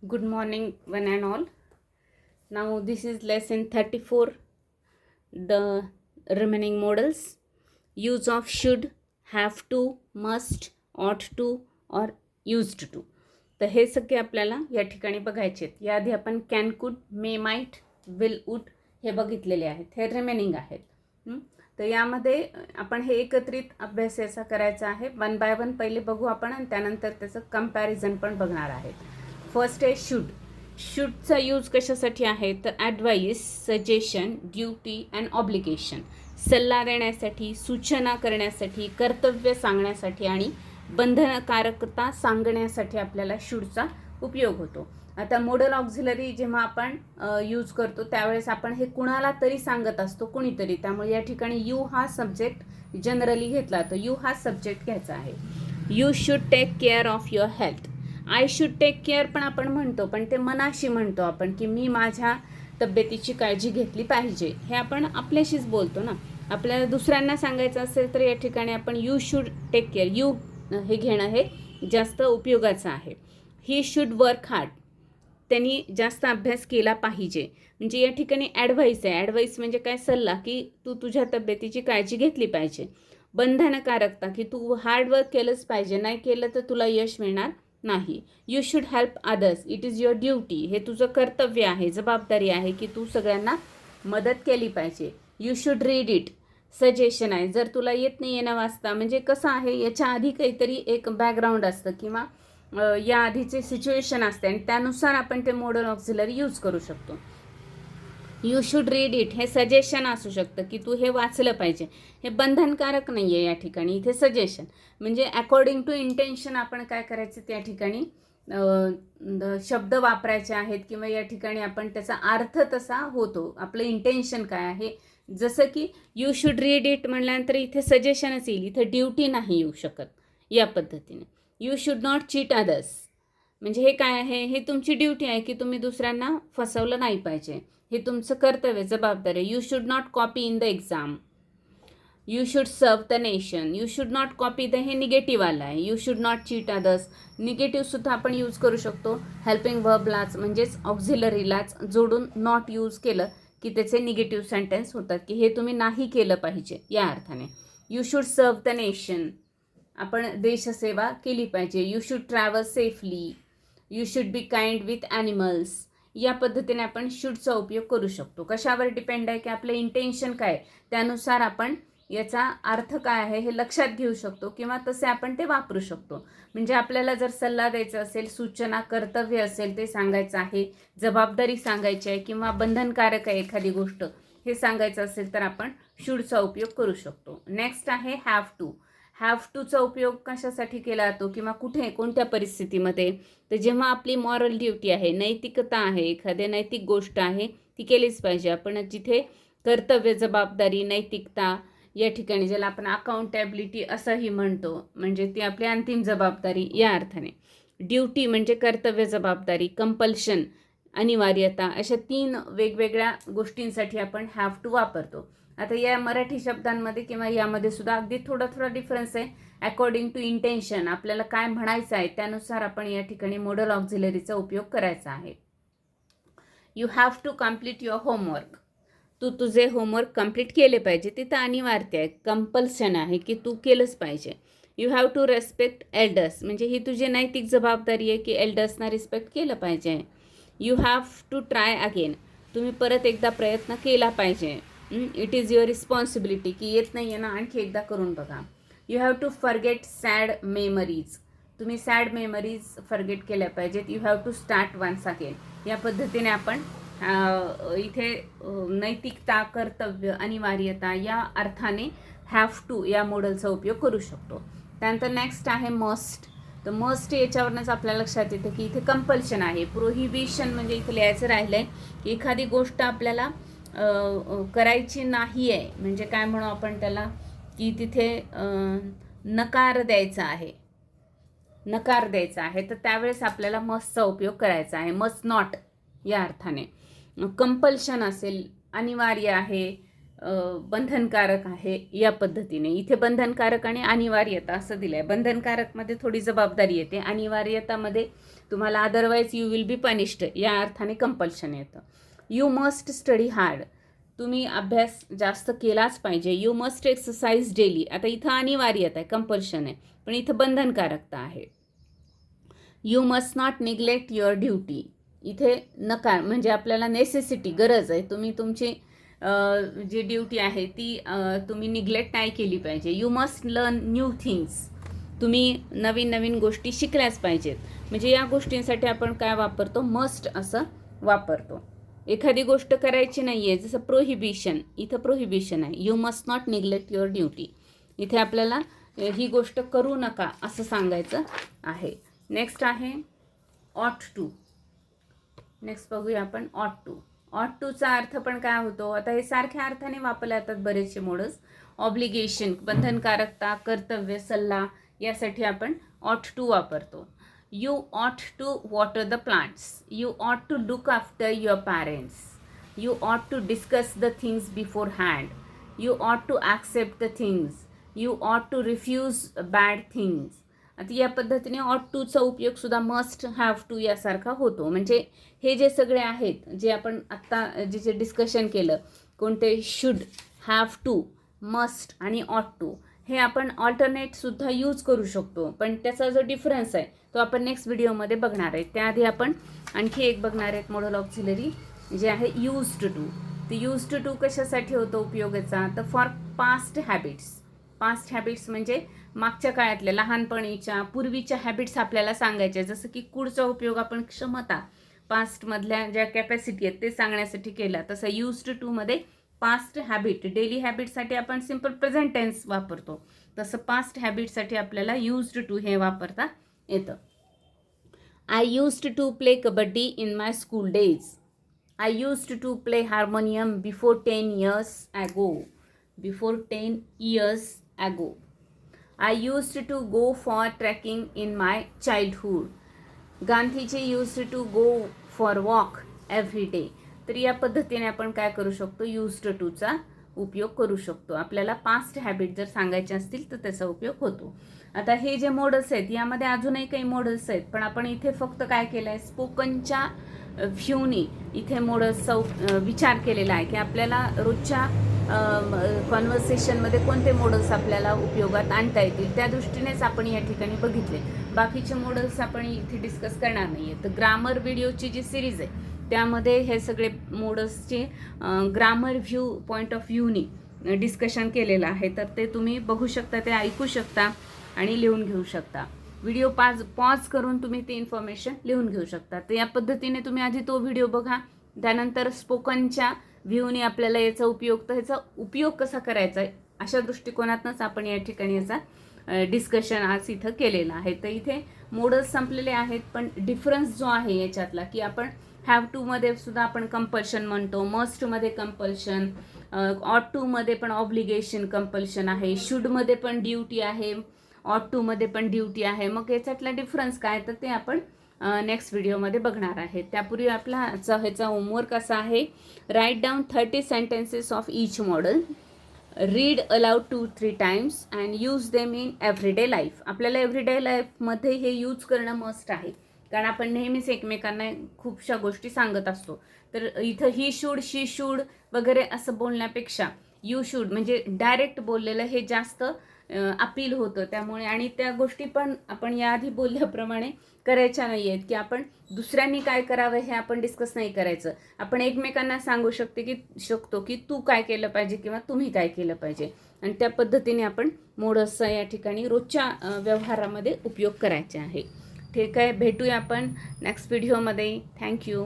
Good morning, one and all. Now, this is lesson 34, the remaining modals. Use of should, have to, must, ought to or used to. तर हे सगळे आपल्याला या ठिकाणी बघायचे आहेत. याआधी आपण कॅन, कुड, मे, माइट, विल, वुड हे बघितलेले आहेत. हे रिमेनिंग आहेत. तर यामध्ये आपण हे एकत्रित अभ्यास याचा करायचा आहे. वन बाय वन पहिले बघू आपण आणि त्यानंतर त्याचं कंपॅरिझन पण बघणार आहेत. फर्स्ट आहे शुड. शूडचा यूज कशासाठी आहे तर advice, suggestion, duty and obligation. सल्ला देण्यासाठी, सूचना करण्यासाठी, कर्तव्य सांगण्यासाठी आणि बंधनकारकता सांगण्यासाठी आपल्याला शूडचा उपयोग होतो. आता मोडल ऑक्झिलरी जेव्हा आपण यूज करतो त्यावेळेस आपण हे कुणाला तरी सांगत असतो, कुणीतरी. त्यामुळे या ठिकाणी यू हा सब्जेक्ट जनरली घेतला तर यू हा सब्जेक्ट घ्यायचा आहे. You should take care of your health. I should take care पण आपण म्हणतो, पण ते मनाशी म्हणतो आपण की मी माझ्या तब्येतीची काळजी घेतली पाहिजे. हे आपण आपल्याशीच बोलतो ना. आपल्याला दुसऱ्यांना सांगायचं असेल तर या ठिकाणी आपण you should take care, you हे घेणं हे जास्त उपयोगाचं आहे. He should work hard. त्यांनी जास्त अभ्यास केला पाहिजे. म्हणजे या ठिकाणी ॲडवाईस आहे. ॲडवाईस म्हणजे काय, सल्ला, की तू तुझ्या तब्येतीची काळजी घेतली पाहिजे. बंधनकारकता, की तू हार्डवर्क केलंच पाहिजे, नाही केलं तर तुला यश मिळणार नाही. You should help others, it is your duty. हे तुझं कर्तव्य आहे, जबाबदारी आहे की तू सगळ्यांना मदत केली पाहिजे. You should read it. Suggestion आहे, जर तुला येत नाही येणं वाचता, म्हणजे कसं आहे याच्या आधी काहीतरी एक बॅकग्राऊंड असतं किंवा या आधीचे सिच्युएशन असते आणि त्यानुसार आपण ते मॉडल ऑक्झिलरी यूज करू शकतो. यू शूड रीड इट हे सजेशन असू शकतं की तू हे वाचलं पाहिजे. हे बंधनकारक नाही आहे या ठिकाणी. इथे सजेशन म्हणजे अकॉर्डिंग टू इंटेन्शन आपण काय करायचं त्या ठिकाणी शब्द वापरायचे आहेत किंवा या ठिकाणी आपण त्याचा अर्थ तसा होतो. आपलं इंटेन्शन काय आहे. जसं की यू शूड रीड इट म्हटल्यानंतर इथे सजेशनच येईल, इथे ड्युटी नाही येऊ शकत. या पद्धतीने you should not cheat others म्हणजे हे काय आहे, हे तुमची ड्युटी आहे की तुम्ही दुसऱ्यांना फसवलं नाही पाहिजे. हे तुमचं कर्तव्य, जबाबदारी आहे. You should not copy in the exam. You should serve the nation. You should not copy the हे निगेटिव्ह आलं आहे. You should not cheat others निगेटिव्हसुद्धा आपण यूज करू शकतो. हेल्पिंग वर्बलाच म्हणजेच ऑक्झिलरीलाच जोडून नॉट यूज केलं की त्याचे निगेटिव्ह सेंटेन्स होतात की हे तुम्ही नाही केलं पाहिजे या अर्थाने. You should serve the nation, आपण देशसेवा केली पाहिजे. You should travel safely. You should be kind with animals. या पद्धतीने आपण शूडचा उपयोग करू शकतो. कशावर डिपेंड आहे की आपलं इंटेन्शन काय, त्यानुसार आपण याचा अर्थ काय आहे हे लक्षात घेऊ शकतो किंवा तसे आपण ते वापरू शकतो. म्हणजे आपल्याला जर सल्ला द्यायचा असेल, सूचना, कर्तव्य असेल ते सांगायचं आहे, जबाबदारी सांगायची आहे किंवा बंधनकारक आहे एखादी गोष्ट हे सांगायचं असेल तर आपण शूडचा उपयोग करू शकतो. नेक्स्ट आहे हॅव टू. हॅव टूचा उपयोग कशासाठी केला जातो किंवा कुठे, कोणत्या परिस्थितीमध्ये, तर जेव्हा आपली मॉरल ड्युटी आहे, नैतिकता आहे, एखादी नैतिक गोष्ट आहे ती केलीच पाहिजे. आपण जिथे कर्तव्य, जबाबदारी, नैतिकता या ठिकाणी ज्याला आपण अकाउंटेबिलिटी असंही म्हणतो, म्हणजे ती आपली अंतिम जबाबदारी या अर्थाने. ड्युटी म्हणजे कर्तव्य, जबाबदारी, कंपल्शन अनिवार्यता, अशा 3 वेगवेगळ्या गोष्टींसाठी आपण हॅव टू वापरतो. आता या मराठी शब्दांमध्ये किंवा यामध्ये सुद्धा अगदी थोडा डिफरन्स आहे. अकॉर्डिंग टू इंटेन्शन आपल्याला काय म्हणायचं आहे त्यानुसार आपण या ठिकाणी मॉडल ऑक्झिलरीचा उपयोग करायचा आहे. You have to complete your homework. तू तुझे होमवर्क कंप्लीट केले पाहिजे. तिथं अनिवार्य आहे, कंपल्शन आहे की तू केलंच पाहिजे. You have to respect elders म्हणजे ही तुझी नैतिक जबाबदारी आहे की एल्डर्सना रिस्पेक्ट केलं पाहिजे. You have to try again. तुम्ही परत एकदा प्रयत्न केला पाहिजे. इट इज युअर रिस्पॉन्सिबिलिटी की येत नाही आहे ना, आणखी एकदा करून बघा. You have to forget sad memories. तुम्ही सॅड मेमरीज फॉरगेट केल्या पाहिजेत. You have to start once again. या पद्धतीने आपण इथे नैतिकता, कर्तव्य, अनिवार्यता या अर्थाने हॅव टू या मॉडेलचा उपयोग करू शकतो. त्यानंतर नेक्स्ट आहे मस्ट. तर मस्ट याच्यावरूनच आपल्या लक्षात येतं की इथे कंपल्शन आहे. प्रोहिबिशन म्हणजे इथे लिहायचं राहिलं आहे की एखादी गोष्ट आपल्याला करायची नाही आहे, म्हणजे काय म्हणू आपण त्याला, की तिथे नकार द्यायचा आहे, नकार द्यायचा आहे, तर त्यावेळेस आपल्याला मस्टचा उपयोग करायचा आहे. मस्ट नॉट या अर्थाने. कंपल्शन असेल, अनिवार्य आहे, बंधनकारक आहे या पद्धतीने. इथे बंधनकारक आणि अनिवार्यता असं दिलं आहे. बंधनकारकमध्ये थोडी जबाबदारी येते, अनिवार्यतामध्ये तुम्हाला otherwise you will be punished या अर्थाने कंपल्शन येतं. यू मस्ट स्टडी हार्ड, तुम्ही अभ्यास जास्त केलाच पाहिजे. यू मस्ट एक्सरसाइज डेली, आता इथं अनिवार्यता आहे, कंपल्शन आहे, पण इथं बंधनकारकता आहे. You must not neglect your duty, इथे नकार म्हणजे आपल्याला नेसेसिटी, गरज आहे, तुम्ही तुमची जी ड्युटी आहे ती तुम्ही निग्लेक्ट नाही केली पाहिजे. You must learn new things, तुम्ही नवीन नवीन गोष्टी शिकल्याच पाहिजेत. म्हणजे या गोष्टींसाठी आपण काय वापरतो, मस्ट असं वापरतो. एखादी गोष्ट करायची नाही आहे, जसं प्रोहिबिशन, इथं प्रोहिबिशन आहे. You must not neglect your duty, इथे आपल्याला ही गोष्ट करू नका असं सांगायचं आहे. नेक्स्ट आहे ऑट टू. नेक्स्ट बघूया आपण ऑट टू. ऑट टूचा अर्थ पण काय होतो, आता हे सारख्या अर्थाने वापरले जातात बरेचसे मोडल्स. ऑब्लिगेशन, बंधनकारकता, कर्तव्य, सल्ला, यासाठी आपण ऑट टू वापरतो. You ought to water the plants, you ought to look after your parents, you ought to discuss the things beforehand, you ought to accept the things, you ought to refuse bad things. आता या पद्धतीने ऑट टूचा उपयोग सुद्धा must, have to यासारखा होतो. म्हणजे हे जे सगळे आहेत जे आपण आत्ता जे डिस्कशन केलं, कोणते शुड, हॅव टू, मस्ट आणि ऑट टू, हे आपण ऑल्टरनेटसुद्धा यूज करू शकतो. पण त्याचा जो डिफरन्स आहे तो आपण नेक्स्ट व्हिडिओमध्ये बघणार आहे. त्याआधी आपण आणखी एक बघणार आहेत मॉडल ऑक्झिलरी, जे आहे यूज्ड टू. ते यूज्ड टू कशासाठी होतो उपयोगाचा, तर for past habits. Past habits म्हणजे मागच्या काळातल्या, लहानपणीच्या, पूर्वीच्या हॅबिट्स आपल्याला सांगायच्या. जसं की कुडचा उपयोग आपण क्षमता, पास्टमधल्या ज्या कॅपॅसिटी आहेत ते सांगण्यासाठी केला. तसं यूज्ड टूमध्ये पास्ट हॅबिट, डेली हॅबिटसाठी आपण सिम्पल प्रेझेंट टेन्स वापरतो, तसं पास्ट हॅबिटसाठी आपल्याला यूज्ड टू हे वापरता येतं. I used to play kabaddi in my school days, I used to play harmonium before 10 years ago, before 10 years ago. I used to go for trekking in my childhood. Gandhiji used to go for walk every day. तर या पद्धतीने आपण काय करू शकतो, used to चा उपयोग करू शकतो. आपल्याला पास्ट हॅबिट जर सांगायचे असतील तर त्याचा उपयोग होतो. आता हे जे मॉडेल्स आहेत यामध्ये अजूनही काही मॉडेल्स आहेत, पण आपण इथे फक्त काय केलं आहे, स्पोकनच्या व्ह्यूनी इथे मॉडेल्सचा विचार केलेला आहे की आपल्याला रोजच्या कॉन्व्हर्सेशनमध्ये कोणते मॉडेल्स आपल्याला उपयोगात आणता येतील, त्या दृष्टीनेच आपण या ठिकाणी बघितले. बाकीचे मॉडेल्स आपण इथे डिस्कस करणार नाही आहे. तर ग्रामर व्हिडिओची जी सिरीज आहे त्यामध्ये हे सगळे मॉडेल्सचे ग्रामर व्ह्यू, पॉईंट ऑफ व्ह्यूनी डिस्कशन केलेलं आहे. तर ते तुम्ही बघू शकता, ते ऐकू शकता आणि लिहून घेऊ शकता. व्हिडिओ पॉज करून तुम्ही ते इन्फॉर्मेशन लिहून घेऊ शकता. तर या पद्धतीने तुम्ही आधी तो व्हिडिओ बघा, त्यानंतर स्पोकनच्या व्ह्यूने आपल्याला याचा उपयोग, तर ह्याचा उपयोग कसा करायचा आहे अशा दृष्टिकोनातूनच आपण या ठिकाणी याचा डिस्कशन आज इथं केलेलं आहे. तर इथे मॉडेल्स संपलेले आहेत, पण डिफरन्स जो आहे याच्यातला की आपण हॅव टूमध्ये सुद्धा आपण कंपल्शन म्हणतो, मस्टमध्ये कंपल्शन, ऑट टूमध्ये पण ऑब्लिगेशन कंपल्शन आहे, शुडमध्ये पण ड्युटी आहे, ऑट टूमध्ये पण ड्युटी आहे. मग याच्यातला डिफरन्स काय तर ते आपण नेक्स्ट व्हिडिओमध्ये बघणार आहे. त्यापूर्वी आपला ह्याचा होमवर्क असा आहे, write down 30 sentences of each model, read aloud 2-3 times and use them in everyday life. आपल्याला एव्हरीडे लाईफमध्ये हे यूज करणं मस्ट आहे, कारण आपण नेहमीच एकमेकांना खूपशा गोष्टी सांगत असतो. तर इथं ही शूड, शी शूड वगैरे असं बोलण्यापेक्षा यू शूड म्हणजे डायरेक्ट बोललेलं हे जास्त अपील होतं. त्यामुळे आणि त्या गोष्टी पण आपण याआधी बोलल्याप्रमाणे करायच्या नाही आहेत की आपण दुसऱ्यांनी काय करावं हे आपण डिस्कस नाही करायचं. आपण एकमेकांना सांगू शकतो की तू काय केलं पाहिजे किंवा तुम्ही काय केलं पाहिजे, आणि त्या पद्धतीने आपण मॉडेल्सचा या ठिकाणी रोजच्या व्यवहारामध्ये उपयोग करायचे आहे. ठीक आहे, भेटूया आपण नेक्स्ट व्हिडिओमध्ये. थँक्यू.